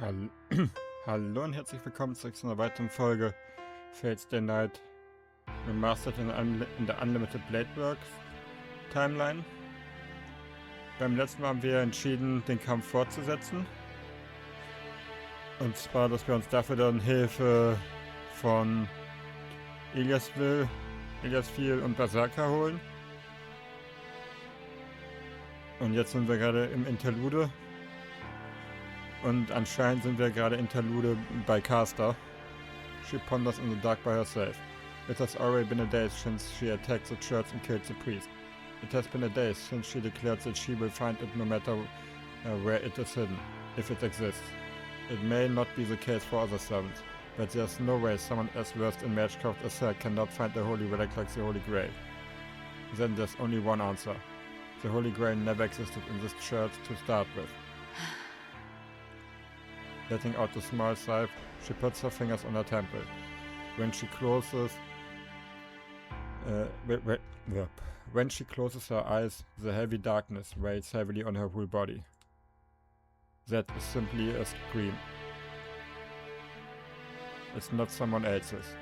Hallo, Hallo und herzlich willkommen zurück zu einer weiteren Folge Fates Day Night Remastered in der Unlimited Bladeworks Timeline. Beim letzten Mal haben wir entschieden, den Kampf fortzusetzen. Und zwar, dass wir uns dafür dann Hilfe von Viel und Berserker holen. Und jetzt sind wir gerade im Interlude. Und anscheinend sind wir gerade Interlude bei Caster. She ponders in the dark by herself. It has already been a day since she attacked the church and killed the priest. It has been a day since she declared that she will find it no matter where it is hidden, if it exists. It may not be the case for other servants, but there's no way someone as versed in magecraft as her cannot find a holy relic like the Holy Grail. Then there's only one answer. The Holy Grail never existed in this church to start with. Letting out a small sigh, she puts her fingers on her temple. When she closes her eyes, the heavy darkness weighs heavily on her whole body. That is simply a scream. It's not someone else's.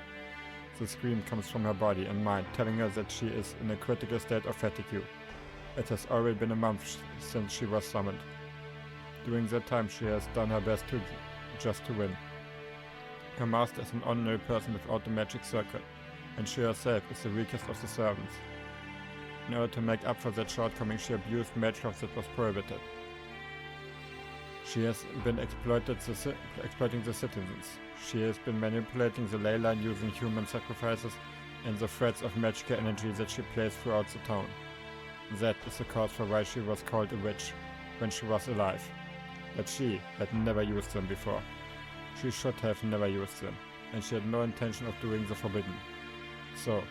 The scream comes from her body and mind, telling her that she is in a critical state of fatigue. It has already been a month since she was summoned. During that time she has done her best just to win. Her master is an ordinary person without a magic circle, and she herself is the weakest of the servants. In order to make up for that shortcoming, she abused magecraft that was prohibited. She has been exploiting the citizens. She has been manipulating the ley line using human sacrifices and the threads of magical energy that she placed throughout the town. That is the cause for why she was called a witch when she was alive. But she had never used them before. She should have never used them, and she had no intention of doing the forbidden. So,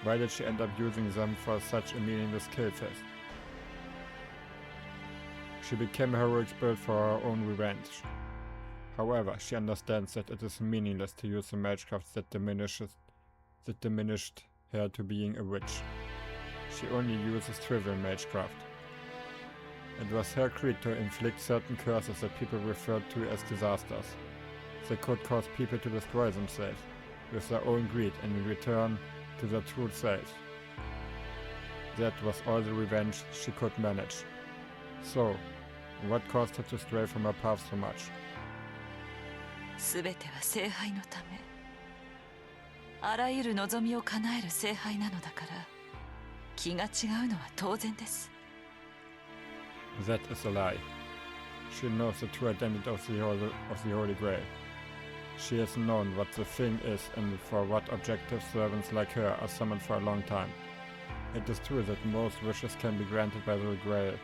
why did she end up using them for such a meaningless kill fest? She became a heroic spirit for her own revenge. However, she understands that it is meaningless to use the magecraft that diminished her to being a witch. She only uses trivial magecraft. It was her creed to inflict certain curses that people referred to as disasters. They could cause people to destroy themselves with their own greed and in return to their true selves. That was all the revenge she could manage. So, what caused her to stray from her path so much? すべては聖杯のため。あらゆる望みを叶える聖杯なのだから、気が違うのは当然です。That is a lie. She knows the true identity of the Holy Grail. She has known what the thing is and for what objective servants like her are summoned for a long time. It is true that most wishes can be granted by the Grail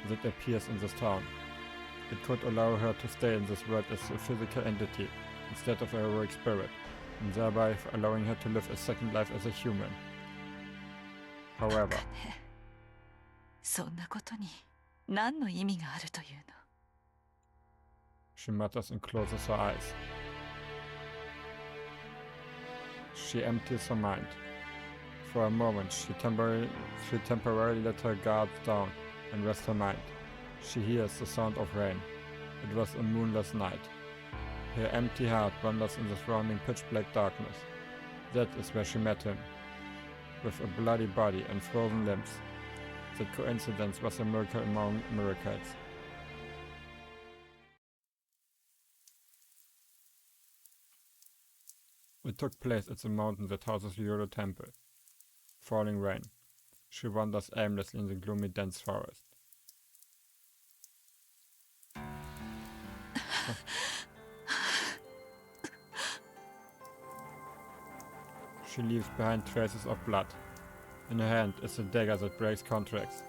that appears in this town. It could allow her to stay in this world as a physical entity instead of a heroic spirit, and thereby allowing her to live a second life as a human. However, そんなことに何の意味があるというの? She mutters and closes her eyes. She empties her mind. For a moment, she temporarily let her guard down and rest her mind. She hears the sound of rain. It was a moonless night. Her empty heart wanders in the surrounding pitch-black darkness. That is where she met him. With a bloody body and frozen limbs. That coincidence was a miracle among miracles. It took place at the mountain that houses the Yodo Temple. Falling rain. She wanders aimlessly in the gloomy, dense forest. She leaves behind traces of blood. In her hand is a dagger that breaks contracts.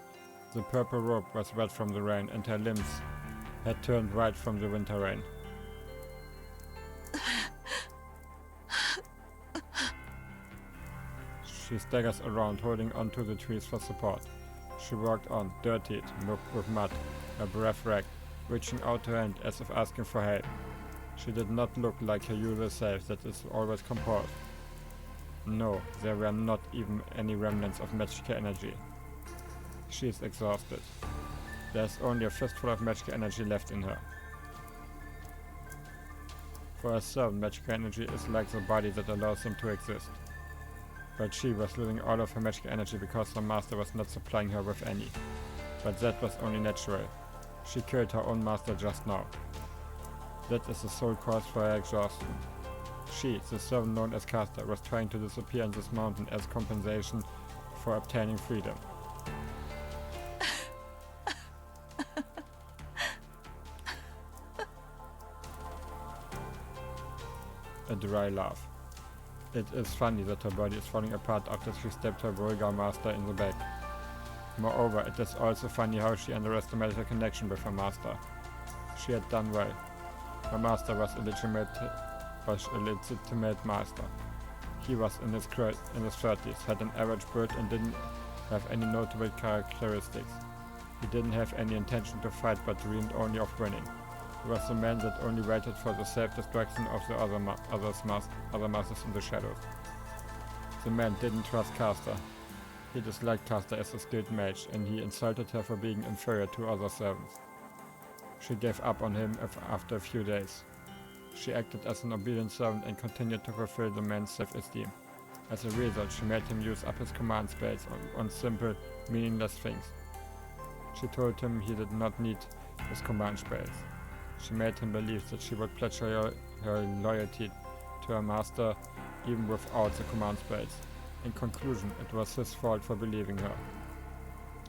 The purple robe was wet from the rain and her limbs had turned white from the winter rain. She staggers around, holding onto the trees for support. She walked on, dirtied, mopped with mud, her breath ragged, reaching out her hand as if asking for help. She did not look like her usual self that is always composed. No, there were not even any remnants of magical energy. She is exhausted. There is only a fistful of magical energy left in her. For a servant, magical energy is like the body that allows them to exist. But she was losing all of her magical energy because her master was not supplying her with any. But that was only natural. She killed her own master just now. That is the sole cause for her exhaustion. She, the servant known as Caster, was trying to disappear in this mountain as compensation for obtaining freedom. A dry laugh. It is funny that her body is falling apart after she stabbed her vulgar master in the back. Moreover, it is also funny how she underestimated her connection with her master. She had done well. Her master was a legitimate master. He was in his 30s, had an average build and didn't have any notable characteristics. He didn't have any intention to fight but dreamed only of winning. He was the man that only waited for the self-destruction of the other masters in the shadows. The man didn't trust Caster. He disliked Caster as a skilled mage, and he insulted her for being inferior to other servants. She gave up on him after a few days. She acted as an obedient servant and continued to fulfill the man's self-esteem. As a result, she made him use up his command spells on simple, meaningless things. She told him he did not need his command spells. She made him believe that she would pledge her loyalty to her master even without the command spells. In conclusion, it was his fault for believing her.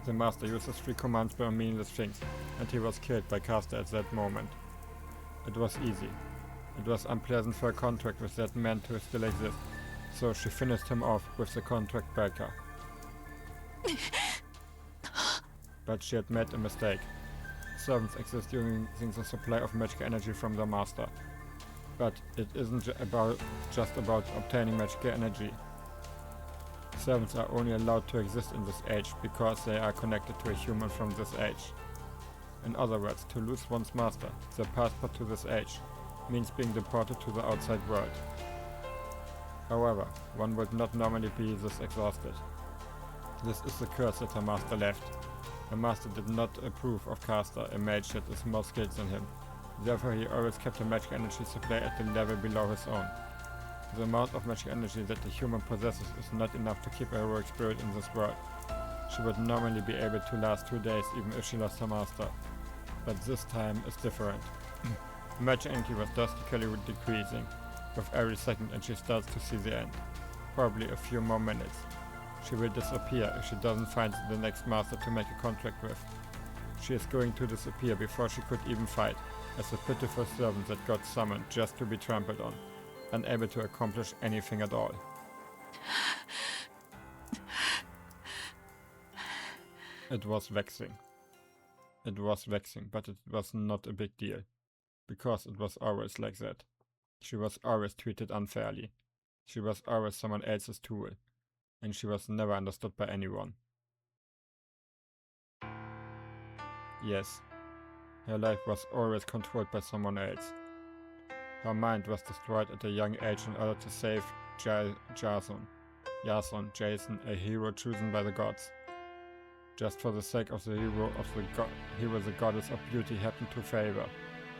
The master used his 3 command spells on meaningless things, and he was killed by Caster at that moment. It was easy. It was unpleasant for a contract with that man to still exist, so she finished him off with the contract breaker. But she had made a mistake. Servants exist using the supply of magical energy from their master. But it isn't just about obtaining magical energy. Servants are only allowed to exist in this age because they are connected to a human from this age. In other words, to lose one's master, the passport to this age, means being deported to the outside world. However, one would not normally be this exhausted. This is the curse that her master left. Her master did not approve of Caster, a mage that is more skilled than him. Therefore, he always kept a magic energy supply at the level below his own. The amount of magic energy that a human possesses is not enough to keep a heroic spirit in this world. She would normally be able to last 2 days even if she lost her master. But this time is different. Magic energy was drastically decreasing with every second, and she starts to see the end. Probably a few more minutes. She will disappear if she doesn't find the next master to make a contract with. She is going to disappear before she could even fight, as a pitiful servant that got summoned just to be trampled on, unable to accomplish anything at all. It was vexing. It was vexing, but it was not a big deal. Because it was always like that. She was always treated unfairly. She was always someone else's tool. And she was never understood by anyone. Yes, her life was always controlled by someone else. Her mind was destroyed at a young age in order to save Jason, a hero chosen by the gods. Just for the sake of the hero the goddess of beauty happened to favor.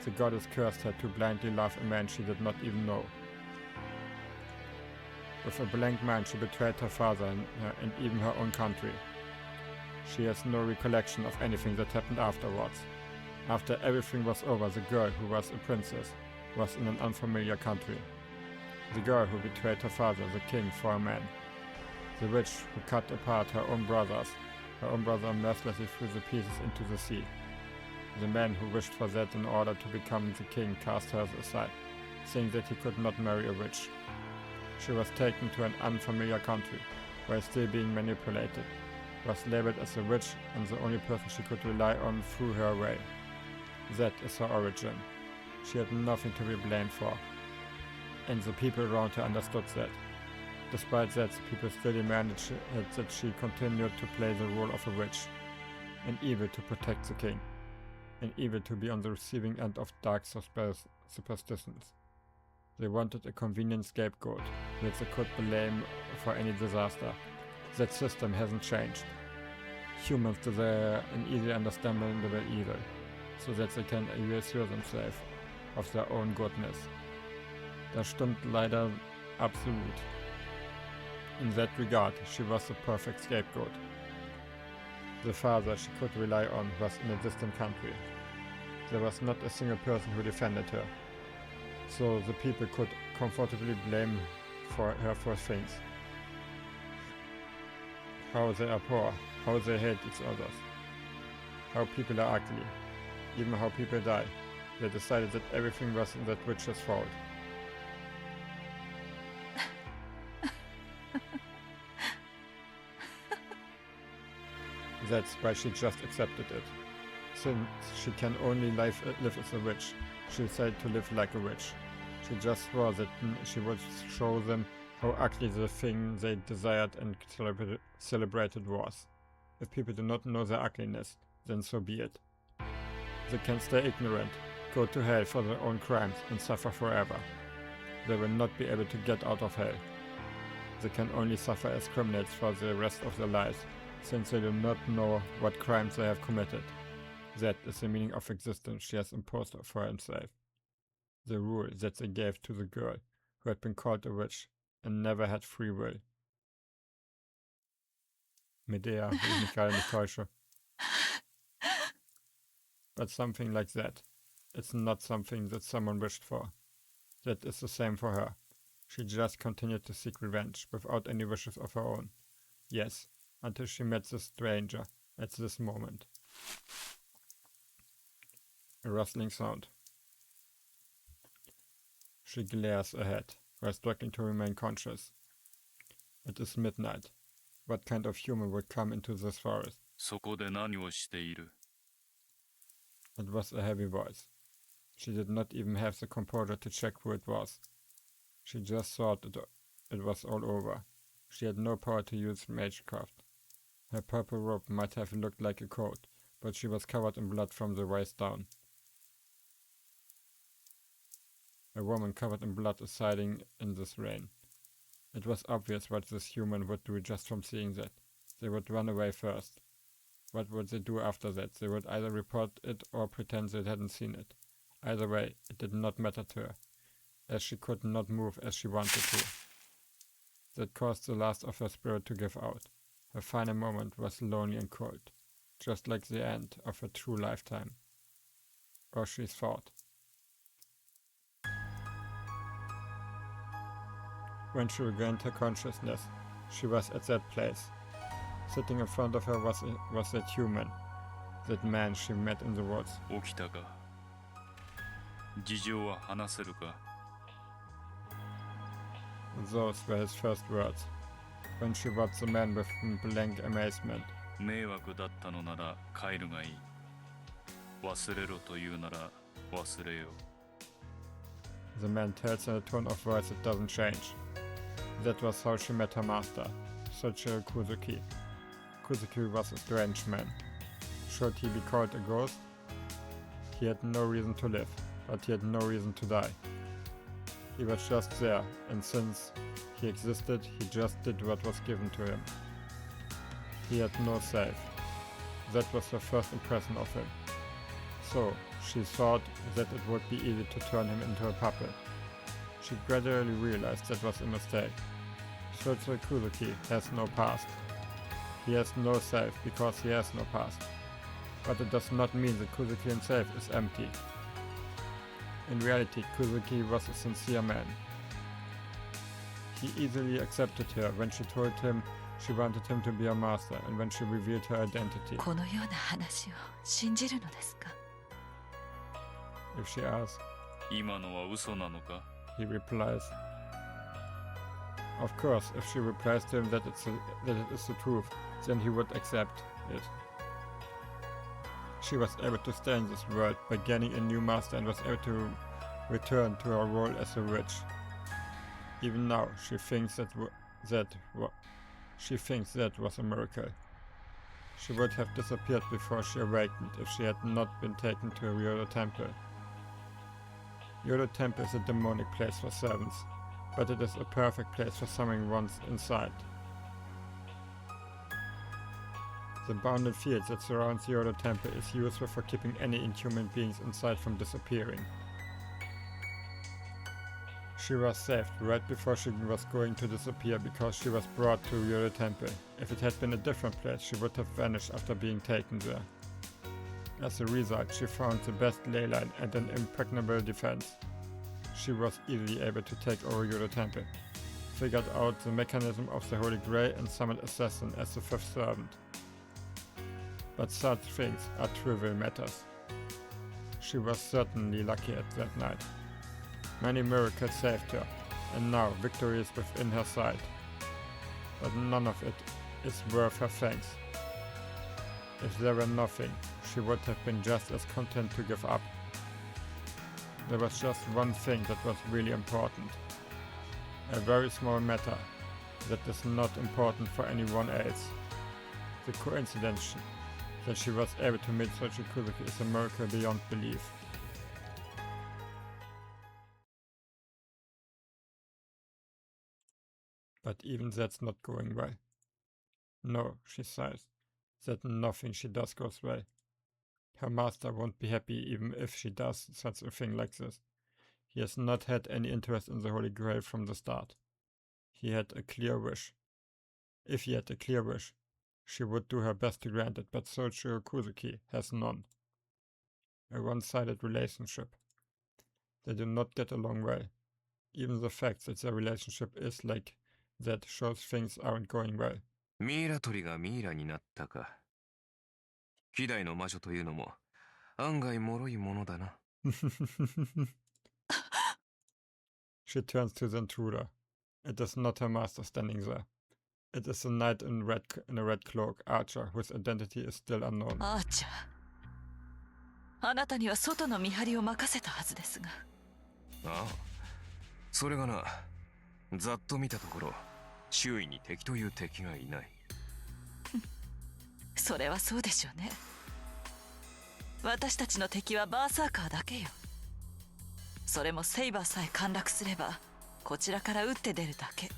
The goddess cursed her to blindly love a man she did not even know. With a blank mind, she betrayed her father and even her own country. She has no recollection of anything that happened afterwards. After everything was over, the girl, who was a princess, was in an unfamiliar country. The girl who betrayed her father, the king, for a man. The witch who cut apart her own brother mercilessly threw the pieces into the sea. The man who wished for that in order to become the king cast her aside, saying that he could not marry a witch. She was taken to an unfamiliar country, while still being manipulated, was labeled as a witch and the only person she could rely on threw her away. That is her origin. She had nothing to be blamed for. And the people around her understood that. Despite that, the people still demanded that she continued to play the role of a witch, an evil to protect the king, an evil to be on the receiving end of dark superstitions. They wanted a convenient scapegoat that they could blame for any disaster. That system hasn't changed. Humans desire an easily understandable evil, so that they can reassure themselves of their own goodness. Das stimmt leider absolut. In that regard, she was the perfect scapegoat. The father she could rely on was in a distant country. There was not a single person who defended her, so the people could comfortably blame her for things. How they are poor, how they hate each other, how people are ugly, even how people die. They decided that everything was that witch's fault. That's why she just accepted it. Since she can only live as a witch, she decided to live like a witch. She just swore that she would show them how ugly the thing they desired and celebrated was. If people do not know their ugliness, then so be it. They can stay ignorant, go to hell for their own crimes, and suffer forever. They will not be able to get out of hell. They can only suffer as criminals for the rest of their lives, since they do not know what crimes they have committed. That is the meaning of existence she has imposed for herself. The rule that they gave to the girl, who had been called a witch, and never had free will. Medea, wenn ich mich gerade nicht täusche. But something like that. It's not something that someone wished for. That is the same for her. She just continued to seek revenge, without any wishes of her own. Yes, until she met this stranger, at this moment. A rustling sound. She glares ahead, while struggling to remain conscious. It is midnight. What kind of human would come into this forest? そこで何をしている? It was a heavy voice. She did not even have the composure to check who it was. She just thought it was all over. She had no power to use magecraft. Her purple robe might have looked like a coat, but she was covered in blood from the waist down. A woman covered in blood is hiding in this rain. It was obvious what this human would do just from seeing that. They would run away first. What would they do after that? They would either report it or pretend they hadn't seen it. Either way, it did not matter to her, as she could not move as she wanted to. That caused the last of her spirit to give out. Her final moment was lonely and cold, just like the end of her true lifetime. Or she thought. When she regained her consciousness, she was at that place. Sitting in front of her was that human, that man she met in the woods. 起きたか? 事情は話せるか? Those were his first words, when she watched the man with blank amazement. 迷惑だったのなら帰るがいい. 忘れろというなら忘れよ. The man tells in a tone of voice that doesn't change. That was how she met her master, Cedric Kuzuki. Kuzuki was a strange man. Should he be called a ghost? He had no reason to live, but he had no reason to die. He was just there, and since he existed, he just did what was given to him. He had no self. That was her first impression of him. So, she thought that it would be easy to turn him into a puppet. She gradually realized that was a mistake. Cedric Kuzuki has no past. He has no self because he has no past. But it does not mean that Kuzuki himself is empty. In reality, Kuzuki was a sincere man. He easily accepted her when she told him she wanted him to be her master and when she revealed her identity. このような話を信じるのですか? If she asks, 今のは嘘なのか? he replies. Of course, if she replies to him that it is the truth, then he would accept it. She was able to stay in this world by gaining a new master and was able to return to her role as a witch. Even now, she thinks that was a miracle. She would have disappeared before she awakened if she had not been taken to a Yodo temple. Yodo temple is a demonic place for servants, but it is a perfect place for summoning ones inside. The bounded field that surrounds Yodo temple is useful for keeping any inhuman beings inside from disappearing. She was saved right before she was going to disappear because she was brought to Yore Temple. If it had been a different place, she would have vanished after being taken there. As a result, she found the best ley line and an impregnable defense. She was easily able to take over Yore Temple, figured out the mechanism of the Holy Grail and summoned Assassin as the fifth servant. But such things are trivial matters. She was certainly lucky at that night. Many miracles saved her, and now victory is within her sight. But none of it is worth her thanks. If there were nothing, she would have been just as content to give up. There was just one thing that was really important. A very small matter that is not important for anyone else. The coincidence that she was able to meet Dreadicuz is a miracle beyond belief. But even that's not going well. No, she sighs, that nothing she does goes well. Her master won't be happy even if she does such a thing like this. He has not had any interest in the Holy Grail from the start. He had a clear wish. If he had a clear wish, she would do her best to grant it, but Dreadicuz has none. A one-sided relationship. They do not get along well. Even the fact that their relationship is like that shows things aren't going well. ミイラ取りがミイラになったか。希代の魔女というのも案外脆いものだな。She turns to the intruder. It is not her master standing there. It is a knight in a red cloak, Archer, whose identity is still unknown. アーチャー、あなたには外の見張りを任せたはずですが。ああ、それがな、ざっと見たところ、周囲に敵という敵がいない。それはそうでしょうね。私たちの敵はバーサーカーだけよ。それもセイバーさえ陥落すればこちらから撃って出るだけ。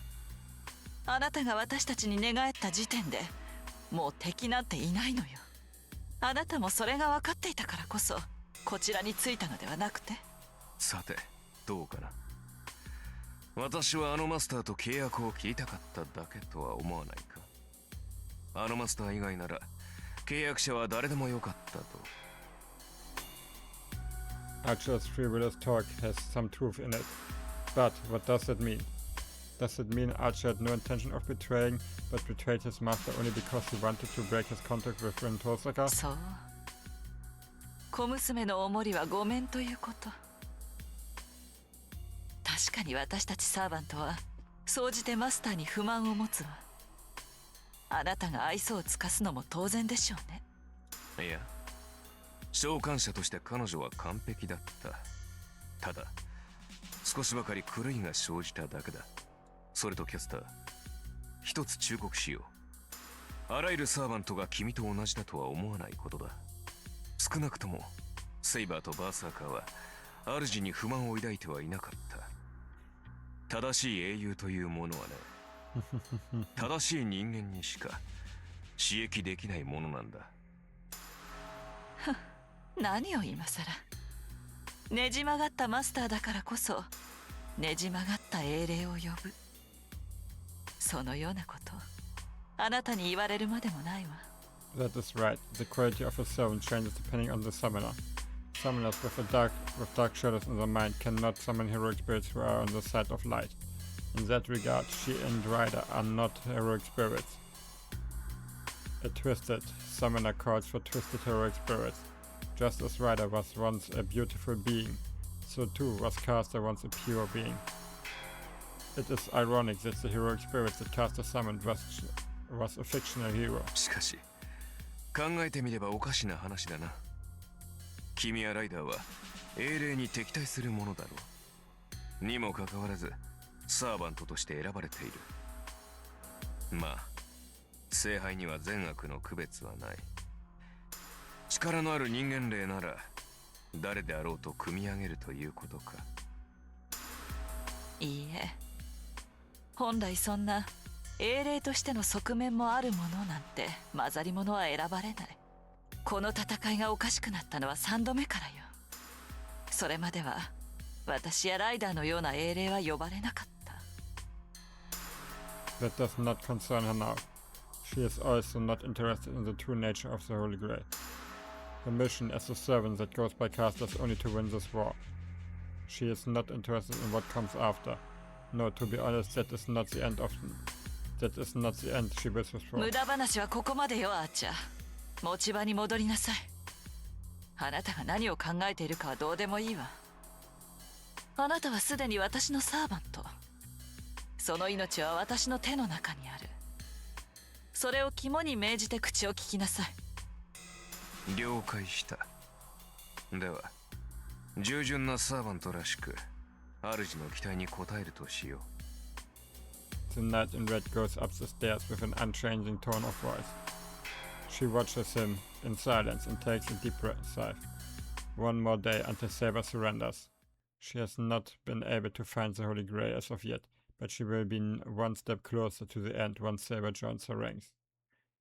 あなたが私たちに寝返った時点でもう敵なんていないのよ。あなたもそれが分かっていたからこそこちらに着いたのではなくて。さてどうかな。私はあのマスターと契約を切りたかっただけとは思わないか。あのマスター以外なら契約者は誰でもよかったと。Archer's frivolous talk has some truth in it. But what does it mean? Does it mean Archer had no intention of betraying, but betrayed his master only because he wanted to break his contract with Tosaka? そう。小娘のおもりはごめんということ。確かに私たちサーバントは総じてマスターに不満を持つわ。あなたが愛想を尽かすのも当然でしょうね。いや、召喚者として彼女は完璧だった。ただ少しばかり狂いが生じただけだ。それとキャスター、一つ忠告しよう。あらゆるサーバントが君と同じだとは思わないことだ。少なくともセイバーとバーサーカーは主に不満を抱いてはいなかった。正しい英雄というものはね、正しい人間にしか刺激できないものなんだ。何を今さら。ねじ曲がったマスターだからこそねじ曲がった英霊を呼ぶ。そのようなことあなたに言われるまでもないわ。 That is right. The quality of a servant changes depending on the summoner. Summoners with dark shadows in their mind cannot summon heroic spirits who are on the side of light. In that regard, she and Ryder are not heroic spirits. A twisted summoner calls for twisted heroic spirits. Just as Ryder was once a beautiful being, so too was Caster once a pure being. It is ironic that the heroic spirit that Caster summoned was a fictional hero. しかし考えてみればおかしな話だな。君やライダーは英霊に敵対するものだろう。にもかかわらずサーバントとして選ばれている。まあ聖杯には善悪の区別はない。力のある人間霊なら誰であろうと組み上げるということか。いいえ、本来そんな英霊としての側面もあるものなんて混ざり物は選ばれない。この戦いがおかしくなったのは3度目からよ。それまでは私やライダーのような英霊は呼ばれなかった。 That does not concern her now. She is also not interested in the true nature of the Holy Grail. Her mission as a servant that goes by Caster is only to win this war. She is not interested in what comes after. No, to be honest, that is not the end, she wishes for. 無駄話はここまでよ、アーチャー。持ち場に戻りなさい。あなたが何を考えているかはどうでもいいわ。あなたはすでに私のサーバント。その命は私の手の中にある。それを肝に銘じて口を聞きなさい。了解した。では従順なサーバントらしく主の期待に応えるとしよう。 The knight in red goes up the stairs with an unchanging tone of voice. She watches him in silence and takes a deep sigh. One more day until Saber surrenders. She has not been able to find the Holy Grail as of yet, but she will be one step closer to the end once Saber joins her ranks.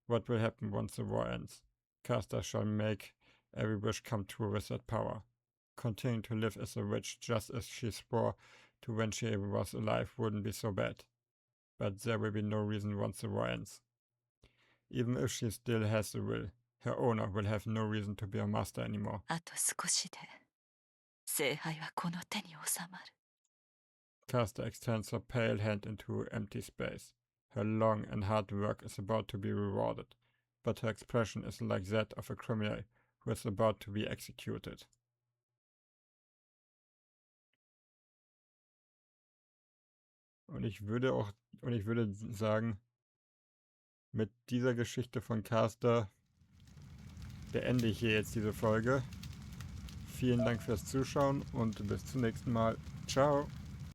What will happen once the war ends? Caster shall make every wish come true with that power. Continuing to live as a witch just as she swore to when she was alive wouldn't be so bad. But there will be no reason once the war ends. Even if she still has the will, her owner will have no reason to be a master anymore. あと少しで聖杯はこの手に収まる。 Caster extends her pale hand into empty space. Her long and hard work is about to be rewarded, but her expression is like that of a criminal who is about to be executed. Und ich würde sagen, mit dieser Geschichte von Caster beende ich hier jetzt diese Folge. Vielen Dank fürs Zuschauen und bis zum nächsten Mal. Ciao!